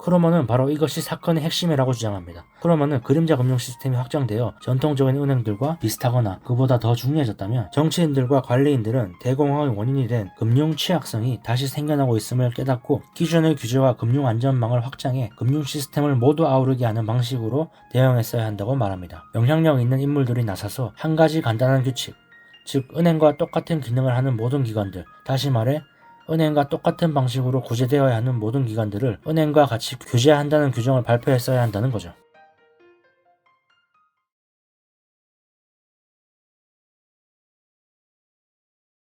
크로머는 바로 이것이 사건의 핵심이라고 주장합니다. 크로머는 그림자 금융 시스템이 확장되어 전통적인 은행들과 비슷하거나 그보다 더 중요해졌다면 정치인들과 관리인들은 대공황의 원인이 된 금융 취약성이 다시 생겨나고 있음을 깨닫고 기존의 규제와 금융 안전망을 확장해 금융 시스템을 모두 아우르게 하는 방식으로 대응했어야 한다고 말합니다. 영향력 있는 인물들이 나서서 한 가지 간단한 규칙, 즉 은행과 똑같은 기능을 하는 모든 기관들, 다시 말해 은행과 똑같은 방식으로 구제되어야 하는 모든 기관들을 은행과 같이 규제한다는 규정을 발표했어야 한다는 거죠.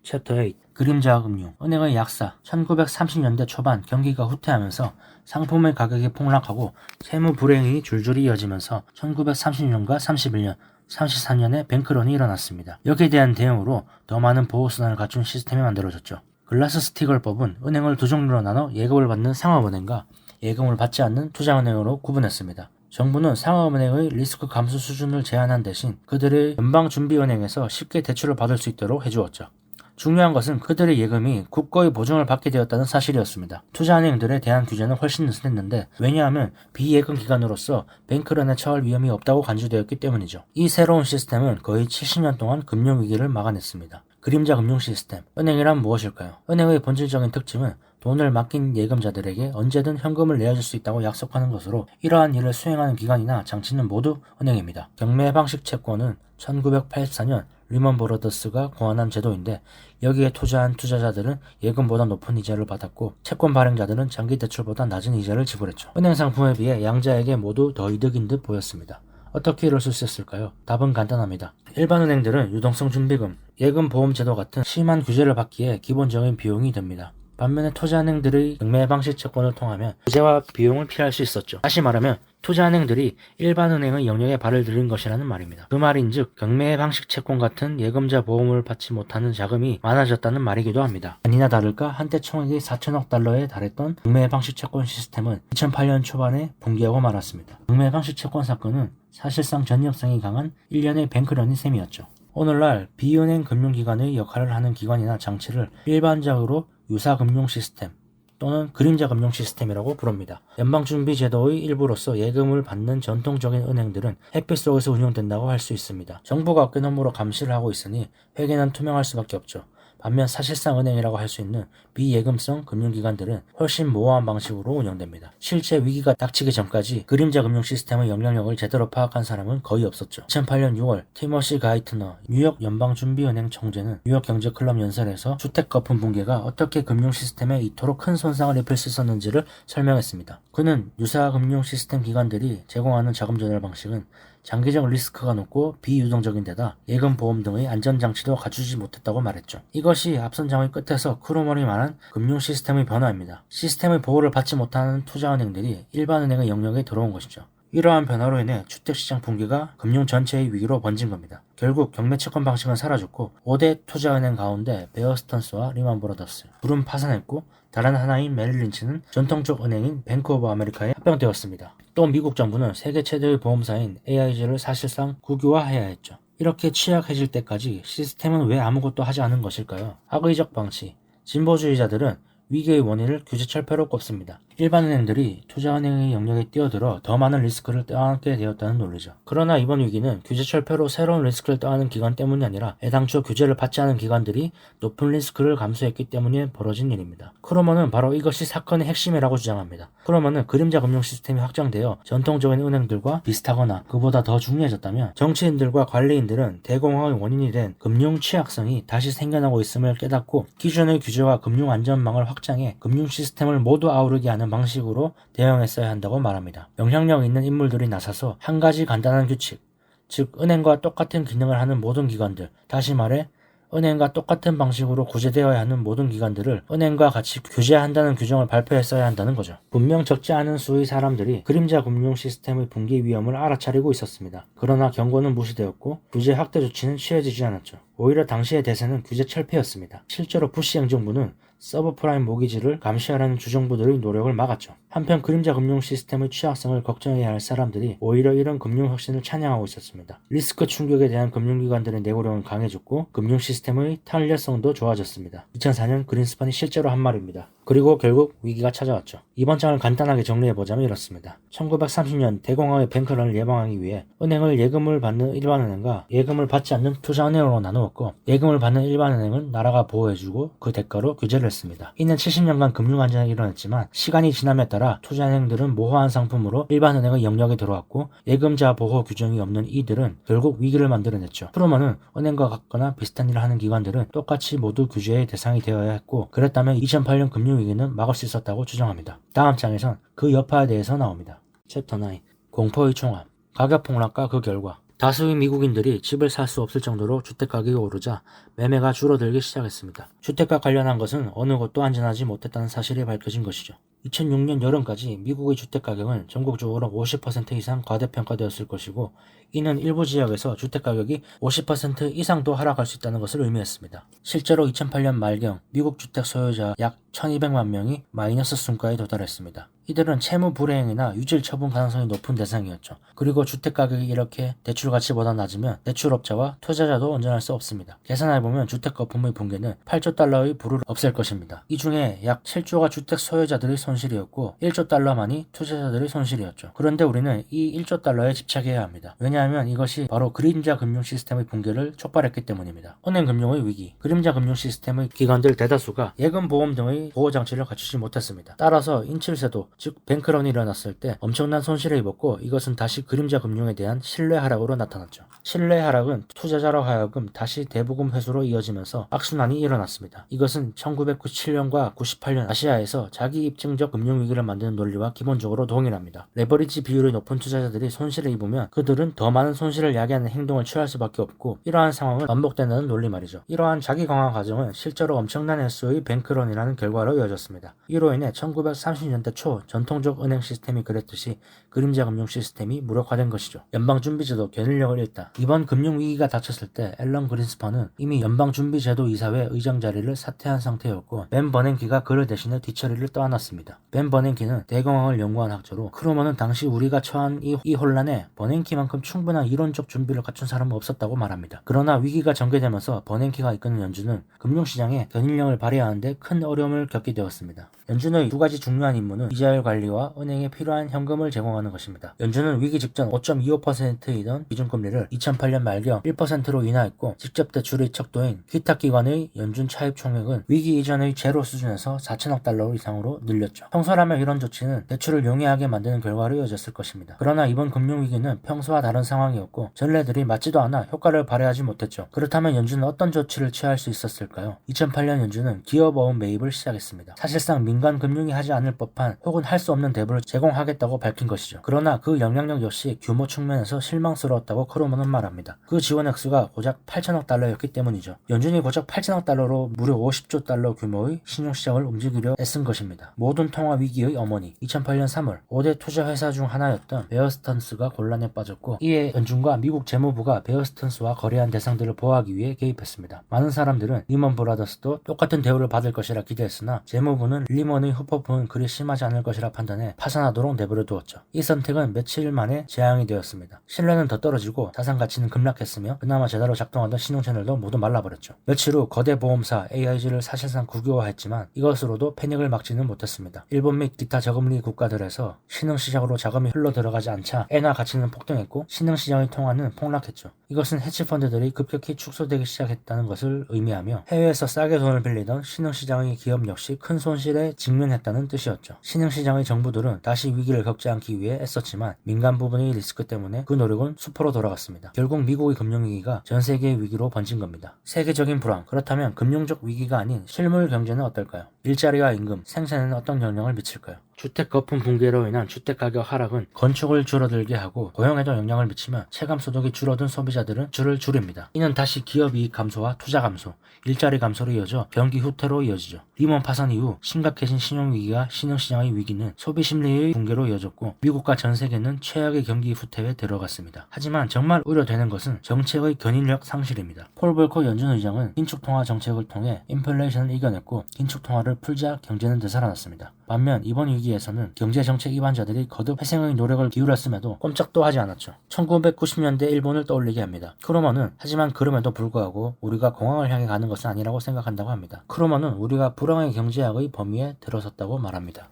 챕터 8 그림자 금융 은행의 약사 1930년대 초반 경기가 후퇴하면서 상품의 가격이 폭락하고 세무 불행이 줄줄이 이어지면서 1930년과 31년, 34년에 뱅크런이 일어났습니다. 여기에 대한 대응으로 더 많은 보호수단을 갖춘 시스템이 만들어졌죠. 글라스-스티글법은 은행을 두 종류로 나눠 예금을 받는 상업은행과 예금을 받지 않는 투자은행으로 구분했습니다. 정부는 상업은행의 리스크 감수 수준을 제한한 대신 그들의 연방준비은행에서 쉽게 대출을 받을 수 있도록 해주었죠. 중요한 것은 그들의 예금이 국고의 보증을 받게 되었다는 사실이었습니다. 투자은행들에 대한 규제는 훨씬 느슨했는데 왜냐하면 비예금 기관으로서 뱅크런에 처할 위험이 없다고 간주되었기 때문이죠. 이 새로운 시스템은 거의 70년 동안 금융위기를 막아냈습니다. 그림자 금융 시스템, 은행이란 무엇일까요? 은행의 본질적인 특징은 돈을 맡긴 예금자들에게 언제든 현금을 내어줄 수 있다고 약속하는 것으로 이러한 일을 수행하는 기관이나 장치는 모두 은행입니다. 경매 방식 채권은 1984년 리먼 브러더스가 고안한 제도인데 여기에 투자한 투자자들은 예금보다 높은 이자를 받았고 채권 발행자들은 장기 대출보다 낮은 이자를 지불했죠. 은행 상품에 비해 양자에게 모두 더 이득인 듯 보였습니다. 어떻게 이럴 수 있었을까요? 답은 간단합니다. 일반 은행들은 유동성 준비금, 예금 보험 제도 같은 심한 규제를 받기에 기본적인 비용이 듭니다. 반면에 투자은행들의 경매 방식 채권을 통하면 규제와 비용을 피할 수 있었죠. 다시 말하면 투자은행들이 일반 은행의 영역에 발을 들인 것이라는 말입니다. 그 말인즉 경매 방식 채권 같은 예금자 보험을 받지 못하는 자금이 많아졌다는 말이기도 합니다. 아니나 다를까 한때 총액이 4천억 달러에 달했던 경매 방식 채권 시스템은 2008년 초반에 붕괴하고 말았습니다. 경매 방식 채권 사건은 사실상 전엽성이 강한 일련의 뱅크런이 셈이었죠. 오늘날 비은행 금융기관의 역할을 하는 기관이나 장치를 일반적으로 유사금융 시스템 또는 그림자 금융 시스템이라고 부릅니다. 연방준비제도의 일부로서 예금을 받는 전통적인 은행들은 햇빛 속에서 운영된다고 할 수 있습니다. 정부가 어깨 너머로 감시를 하고 있으니 회계는 투명할 수밖에 없죠. 반면 사실상 은행이라고 할 수 있는 비예금성 금융기관들은 훨씬 모호한 방식으로 운영됩니다. 실제 위기가 닥치기 전까지 그림자 금융 시스템의 영향력을 제대로 파악한 사람은 거의 없었죠. 2008년 6월 티머시 가이트너 뉴욕 연방준비은행 총재는 뉴욕 경제클럽 연설에서 주택거품 붕괴가 어떻게 금융 시스템에 이토록 큰 손상을 입힐 수 있었는지를 설명했습니다. 그는 유사 금융 시스템 기관들이 제공하는 자금 조달 방식은 장기적 리스크가 높고 비유동적인 데다 예금 보험 등의 안전장치도 갖추지 못했다고 말했죠. 이것이 앞선 장의 끝에서 크로머리 말한 금융 시스템의 변화입니다. 시스템의 보호를 받지 못하는 투자은행들이 일반은행의 영역에 들어온 것이죠. 이러한 변화로 인해 주택시장 붕괴가 금융 전체의 위기로 번진 겁니다. 결국 경매채권 방식은 사라졌고 5대 투자은행 가운데 베어스턴스와 리먼 브러더스, 둘은 파산했고 다른 하나인 메릴 린치는 전통적 은행인 뱅크 오브 아메리카에 합병되었습니다. 또 미국 정부는 세계 최대의 보험사인 AIG를 사실상 국유화해야 했죠. 이렇게 취약해질 때까지 시스템은 왜 아무것도 하지 않은 것일까요? 악의적 방치, 진보주의자들은 위기의 원인을 규제 철폐로 꼽습니다. 일반 은행들이 투자은행의 영역에 뛰어들어 더 많은 리스크를 떠안게 되었다는 논리죠. 그러나 이번 위기는 규제 철폐로 새로운 리스크를 떠안은 기관 때문이 아니라 애당초 규제를 받지 않은 기관들이 높은 리스크를 감수했기 때문에 벌어진 일입니다. 크로머는 바로 이것이 사건의 핵심이라고 주장합니다. 크로머는 그림자 금융 시스템이 확장되어 전통적인 은행들과 비슷하거나 그보다 더 중요해졌다면 정치인들과 관리인들은 대공황의 원인이 된 금융 취약성이 다시 생겨나고 있음을 깨닫고 기존의 규제와 금융 안전망을 확장해 금융 시스템을 모두 아우르게 하는 방식으로 대응했어야 한다고 말합니다. 영향력 있는 인물들이 나서서 한 가지 간단한 규칙, 즉 은행과 똑같은 기능을 하는 모든 기관들, 다시 말해 은행과 똑같은 방식으로 구제되어야 하는 모든 기관들을 은행과 같이 규제한다는 규정을 발표했어야 한다는 거죠. 분명 적지 않은 수의 사람들이 그림자 금융 시스템의 붕괴 위험을 알아차리고 있었습니다. 그러나 경고는 무시되었고 규제 확대 조치는 취해지지 않았죠. 오히려 당시의 대세는 규제 철폐였습니다. 실제로 부시 행정부는 서브프라임 모기지를 감시하라는 주정부들의 노력을 막았죠. 한편 그림자 금융 시스템의 취약성을 걱정해야 할 사람들이 오히려 이런 금융 혁신을 찬양하고 있었습니다. 리스크 충격에 대한 금융기관들의 내고력은 강해졌고 금융 시스템의 탄력성도 좋아졌습니다. 2004년 그린스판이 실제로 한 말입니다. 그리고 결국 위기가 찾아왔죠. 이번 장을 간단하게 정리해보자면 이렇습니다. 1930년 대공황의 뱅크런을 예방하기 위해 은행을 예금을 받는 일반은행과 예금을 받지 않는 투자은행으로 나누었고, 예금을 받는 일반은행은 나라가 보호해주고 그 대가로 규제를 했습니다. 이는 70년간 금융안전이 일어났지만 시간이 지남에 따라 투자은행들은 모호한 상품으로 일반은행의 영역에 들어왔고, 예금자 보호 규정이 없는 이들은 결국 위기를 만들어냈죠. 트루먼은 은행과 같거나 비슷한 일을 하는 기관들은 똑같이 모두 규제의 대상이 되어야 했고, 그랬다면 2008년 금융위기는 막을 수 있었다고 주장합니다. 다음 장에선 그 여파에 대해서 나옵니다. 챕터 9. 공포의 총합. 가격 폭락과 그 결과. 다수의 미국인들이 집을 살 수 없을 정도로 주택가격이 오르자 매매가 줄어들기 시작했습니다. 주택과 관련한 것은 어느 곳도 안전하지 못했다는 사실이 밝혀진 것이죠. 2006년 여름까지 미국의 주택가격은 전국적으로 50% 이상 과대평가되었을 것이고, 이는 일부 지역에서 주택가격이 50% 이상도 하락할 수 있다는 것을 의미했습니다. 실제로 2008년 말경 미국 주택 소유자 약 1200만 명이 마이너스 순가에 도달했습니다. 이들은 채무 불이행이나 유질 처분 가능성이 높은 대상이었죠. 그리고 주택가격이 이렇게 대출 가치보다 낮으면 대출업자와 투자자도 온전할 수 없습니다. 계산해보면 주택 거품의 붕괴는 8조 달러의 부를 없앨 것입니다. 이 중에 약 7조가 주택 소유자들의 손실이었고 1조 달러만이 투자자들의 손실이었죠. 그런데 우리는 이 1조 달러에 집착해야 합니다. 왜냐하면 이것이 바로 그림자 금융 시스템의 붕괴를 촉발했기 때문입니다. 은행 금융의 위기, 그림자 금융 시스템의 기관들 대다수가 예금 보험 등의 보호 장치를 갖추지 못했습니다. 따라서 인출세도, 즉 뱅크런이 일어났을 때 엄청난 손실을 입었고, 이것은 다시 그림자 금융에 대한 신뢰 하락으로 나타났죠. 신뢰 하락은 투자자로 하여금 다시 대부금 회수로 이어지면서 악순환이 일어났습니다. 이것은 1997년과 98년 아시아에서 자기 입증적 금융위기를 만드는 논리와 기본적으로 동일합니다. 레버리지 비율이 높은 투자자들이 손실을 입으면 그들은 더 많은 손실을 야기하는 행동을 취할 수밖에 없고, 이러한 상황은 반복된다는 논리 말이죠. 이러한 자기 강화 과정은 실제로 엄청난 횟수의 뱅크런이라는 결과로 이어졌습니다. 이로 인해 1930년대 초 전통적 은행 시스템이 그랬듯이 그림자 금융 시스템이 무력화된 것이죠. 연방준비제도 견인력을 잃다. 이번 금융위기가 닥쳤을 때 앨런 그린스펀은 이미 연방준비제도 이사회 의장 자리를 사퇴한 상태였고, 벤 버냉키가 그를 대신해 뒤처리를 떠안았습니다. 벤 버냉키는 대공황을 연구한 학자로, 크루먼은 당시 우리가 처한 이 혼란에 버냉키만큼 충분한 이론적 준비를 갖춘 사람은 없었다고 말합니다. 그러나 위기가 전개되면서 버냉키가 이끄는 연준은 금융시장에 견인력을 발휘하는데 큰 어려움을 겪게 되었습니다. 연준의 두 가지 중요한 임무는 이자율 관리와 은행에 필요한 현금을 제공하는 것입니다. 연준은 위기 직전 5.25%이던 기준금리를 2008년 말경 1%로 인하했고, 직접 대출의 척도인 기탁기관의 연준 차입 총액은 위기 이전의 제로 수준에서 4천억 달러 이상으로 늘렸죠. 평소라면 이런 조치는 대출을 용이하게 만드는 결과로 이어졌을 것입니다. 그러나 이번 금융위기는 평소와 다른 상황이었고, 전례들이 맞지도 않아 효과를 발휘하지 못했죠. 그렇다면 연준은 어떤 조치를 취할 수 있었을까요? 2008년 연준은 기업어음 매입을 시작했습니다. 사실상 민간 금융이 하지 않을 법한 혹은 할 수 없는 대부를 제공하겠다고 밝힌 것이죠. 그러나 그 영향력 역시 규모 측면에서 실망스러웠다고 크루먼은 말합니다. 그 지원 액수가 고작 8천억 달러였기 때문이죠. 연준이 고작 8천억 달러로 무려 50조 달러 규모의 신용시장을 움직이려 애쓴 것입니다. 모든 통화 위기의 어머니, 2008년 3월 5대 투자회사 중 하나였던 베어스턴스가 곤란에 빠졌고, 이에 연준과 미국 재무부가 베어스턴스와 거래한 대상들을 보호하기 위해 개입했습니다. 많은 사람들은 리먼 브라더스도 똑같은 대우를 받을 것이라 기대했으나, 재무부는 리먼의 후폭풍은 그리 심하지 않을 것이라 판단해 파산하도록 내버려 두었죠. 이 선택은 며칠 만에 재앙이 되었습니다. 신뢰는 더 떨어지고 자산 가치는 급락했으며 그나마 제대로 작동하던 신용 채널도 모두 말라버렸죠. 며칠 후 거대 보험사 AIG를 사실상 국유화했지만 이것으로도 패닉을 막지는 못했습니다. 일본 및 기타 저금리 국가들에서 신흥시장으로 자금이 흘러 들어가지 않자 엔화 가치는 폭등했고 신흥시장의 통화는 폭락했죠. 이것은 해치펀드들이 급격히 축소되기 시작했다는 것을 의미하며 해외에서 싸게 돈을 빌리던 신흥시장의 기업 역시 큰 손실에 직면했다는 뜻이었죠. 신흥시장의 정부들은 다시 위기를 겪지 않기 위해 애썼지만 민간 부분의 리스크 때문에 그 노력은 수포로 돌아갔습니다. 결국 미국의 금융위기가 전 세계의 위기로 번진 겁니다. 세계적인 불황, 그렇다면 금융적 위기가 아닌 실물 경제는 어떨까요? 일자리와 임금, 생산에는 어떤 영향을 미칠까요? 주택 거품 붕괴로 인한 주택가격 하락은 건축을 줄어들게 하고 고용에도 영향을 미치며 체감소득이 줄어든 소비자들은 줄을 줄입니다. 이는 다시 기업 이익 감소와 투자 감소, 일자리 감소로 이어져 경기 후퇴로 이어지죠. 리먼 파산 이후 심각해진 신용위기와 신흥시장의 위기는 소비심리의 붕괴로 이어졌고 미국과 전 세계는 최악의 경기 후퇴에 들어갔습니다. 하지만 정말 우려되는 것은 정책의 견인력 상실입니다. 폴 볼커 연준 의장은 긴축통화 정책을 통해 인플레이션을 이겨냈고 긴축통화를 풀자 경제는 되살아났습니다. 반면 이번 위기에 위기에서는 경제정책 이반자들이 거듭 회생의 노력을 기울였음에도 꼼짝도 하지 않았죠. 1990년대 일본을 떠올리게 합니다. 크루먼은 하지만 그럼에도 불구하고 우리가 공황을 향해 가는 것은 아니라고 생각한다고 합니다. 크루먼은 우리가 불황의 경제학의 범위에 들어섰다고 말합니다.